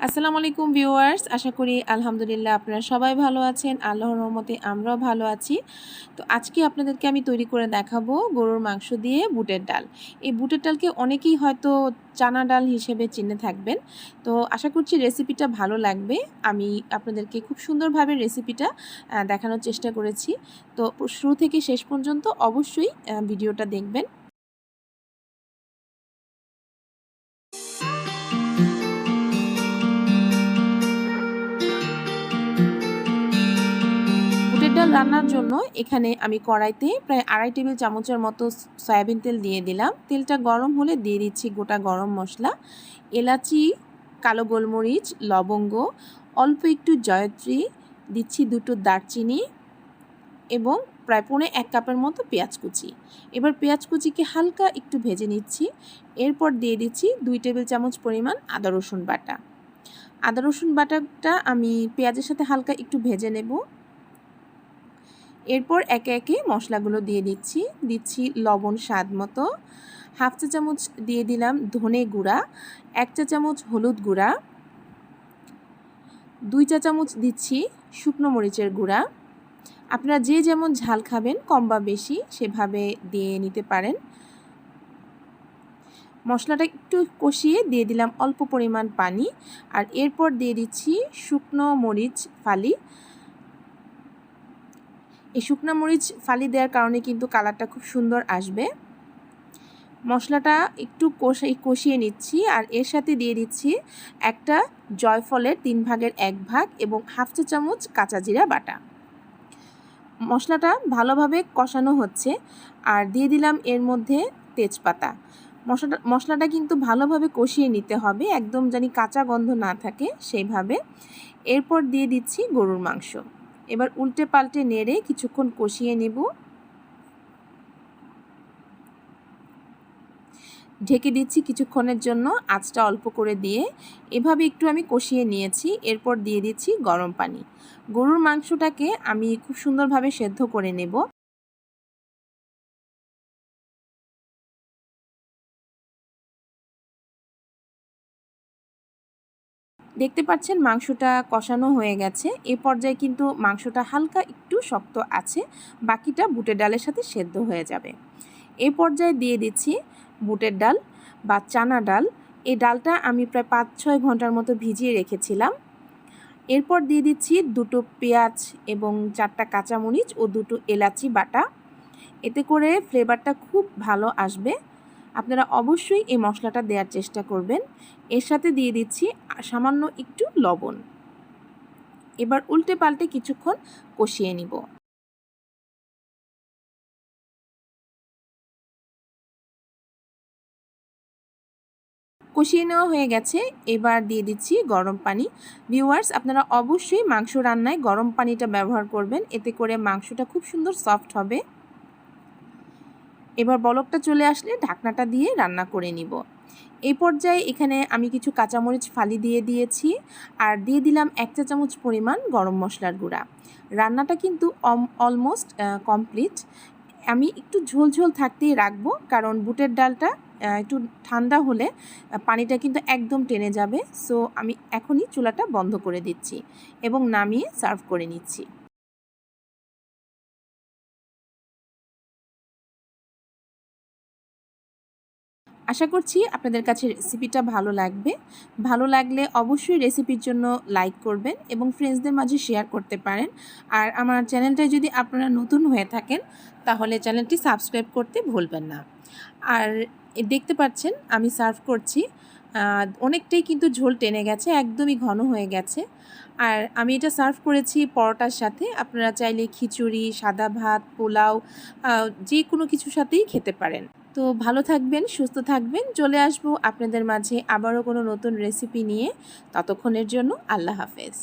আসসালামু আলাইকুম ভিউয়ার্স, আশা করি আলহামদুলিল্লাহ আপনারা সবাই ভালো আছেন। আল্লাহর রহমতে আমরাও ভালো আছি। তো আজকে আপনাদেরকে আমি তৈরি করে দেখাবো গরুর মাংস দিয়ে বুটের ডাল। এই বুটের ডালকে অনেকেই হয়তো চানা ডাল হিসেবে চিনে থাকবেন। তো আশা করছি রেসিপিটা ভালো লাগবে। আমি আপনাদেরকে খুব সুন্দরভাবে রেসিপিটা দেখানোর চেষ্টা করেছি। তো শুরু থেকে শেষ পর্যন্ত অবশ্যই ভিডিওটা দেখবেন। বুটের ডাল রান্নার জন্য এখানে আমি কড়াইতে প্রায় 2.5 টেবিল চামচের মতো সয়াবিন তেল দিয়ে দিলাম। তেলটা গরম হলে দিয়ে দিচ্ছি গোটা গরম মশলা, এলাচি, কালো গোলমরিচ, লবঙ্গ, অল্প একটু জয়ত্রী, দিচ্ছি 2টো দারচিনি এবং প্রায় 1 কাপের মতো পেঁয়াজ কুচি। এবার পেঁয়াজ কুচিকে হালকা একটু ভেজে নিচ্ছি। এরপর দিয়ে দিচ্ছি 2 টেবিল চামচ পরিমাণ আদা রসুন বাটা। আদা রসুন বাটাটা আমি পেঁয়াজের সাথে হালকা একটু ভেজে নেব। এরপর একে একে মশলাগুলো দিয়ে দিচ্ছি লবণ স্বাদ মতো, 1/2 চা চামচ দিয়ে দিলাম ধনে গুঁড়া, 1 চা চামচ হলুদ গুঁড়া, 2 চা চামচ দিচ্ছি শুকনো মরিচের গুঁড়া। আপনারা যে যেমন ঝাল খাবেন কম বা বেশি সেভাবে দিয়ে নিতে পারেন। মশলাটা একটু কষিয়ে দিয়ে দিলাম অল্প পরিমাণ পানি, আর এরপর দিয়ে দিচ্ছি শুকনো মরিচ ফালি। এই শুকনো মরিচ ফালি দেওয়ার কারণে কিন্তু কালারটা খুব সুন্দর আসবে। মশলাটা একটু কষিয়ে নিচ্ছি, আর এর সাথে দিয়ে দিচ্ছি একটা জয়ফলের 3 ভাগের 1 ভাগ এবং 1/2 চা চামচ কাঁচা জিরা বাটা। মশলাটা ভালোভাবে কষানো হচ্ছে, আর দিয়ে দিলাম এর মধ্যে তেজপাতা। মশলাটা কিন্তু ভালোভাবে কষিয়ে নিতে হবে, একদম জানি কাঁচা গন্ধ না থাকে সেইভাবে। এরপর দিয়ে দিচ্ছি গরুর মাংস। এবার উল্টে পাল্টে নেড়ে কিছুক্ষণ কষিয়ে নেব। ঢেকে দিচ্ছি কিছুক্ষণের জন্য, আঁচটা অল্প করে দিয়ে এভাবে একটু আমি কষিয়ে নিয়েছি। এরপর দিয়ে দিচ্ছি গরম পানি। গরুর মাংসটাকে আমি খুব সুন্দরভাবে সেদ্ধ করে নেব। দেখতে পাচ্ছেন মাংসটা কষানো হয়ে গেছে। এই পর্যায়ে কিন্তু মাংসটা হালকা একটু শক্ত আছে, বাকিটা বুটের ডালের সাথে সেদ্ধ হয়ে যাবে। এই পর্যায়ে দিয়ে দিচ্ছি বুটের ডাল বা চানা ডাল। এই ডালটা আমি প্রায় 5-6 ঘন্টার মতো ভিজিয়ে রেখেছিলাম। এরপর দিয়ে দিচ্ছি 2টো পেঁয়াজ এবং 4টা কাঁচামরিচ ও 2টো এলাচি বাটা। এতে করে ফ্লেভারটা খুব ভালো আসবে। আপনারা অবশ্যই এই মশলাটা দেওয়ার চেষ্টা করবেন। এর সাথে দিয়ে দিচ্ছি সামান্য একটু লবণ। এবার উল্টে পাল্টে কিছুক্ষণ কষিয়ে নিব। কষিয়ে নেওয়া হয়ে গেছে। এবার দিয়ে দিচ্ছি গরম পানি। ভিউয়ার্স, আপনারা অবশ্যই মাংস রান্নায় গরম পানিটা ব্যবহার করবেন, এতে করে মাংসটা খুব সুন্দর সফট হবে। এবার বলকটা চলে আসলে ঢাকনাটা দিয়ে রান্না করে নিব। এই পর্যায়ে এখানে আমি কিছু কাঁচামরিচ ফালি দিয়ে দিয়েছি, আর দিয়ে দিলাম 1 চা চামচ পরিমাণ গরম মশলার গুঁড়া। রান্নাটা কিন্তু অলমোস্ট কমপ্লিট। আমি একটু ঝোল ঝোল থাকতেই রাখবো, কারণ বুটের ডালটা একটু ঠান্ডা হলে পানিটা কিন্তু একদম টেনে যাবে। সো আমি এখনই চুলাটা বন্ধ করে দিচ্ছি এবং নামিয়ে সার্ভ করে নিচ্ছি। আশা করছি আপনাদের কাছে রেসিপিটা ভালো লাগবে। ভালো লাগলে অবশ্যই রেসিপির জন্য লাইক করবেন এবং ফ্রেন্ডসদের মাঝে শেয়ার করতে পারেন। আর আমার চ্যানেলটায় যদি আপনারা নতুন হয়ে থাকেন তাহলে চ্যানেলটি সাবস্ক্রাইব করতে ভুলবেন না। আর দেখতে পাচ্ছেন আমি সার্ভ করছি। অনেকটাই কিন্তু ঝোল টেনে গেছে, একদমই ঘন হয়ে গেছে। আর আমি এটা সার্ভ করেছি পরোটার সাথে। আপনারা চাইলে খিচুড়ি, সাদা ভাত, পোলাও যে কোনো কিছুর সাথেই খেতে পারেন। তো ভালো থাকবেন, সুস্থ থাকবেন। চলে আসবো আপনাদের মাঝে আবারও কোনো নতুন রেসিপি নিয়ে। ততক্ষণের জন্য আল্লাহ হাফেজ।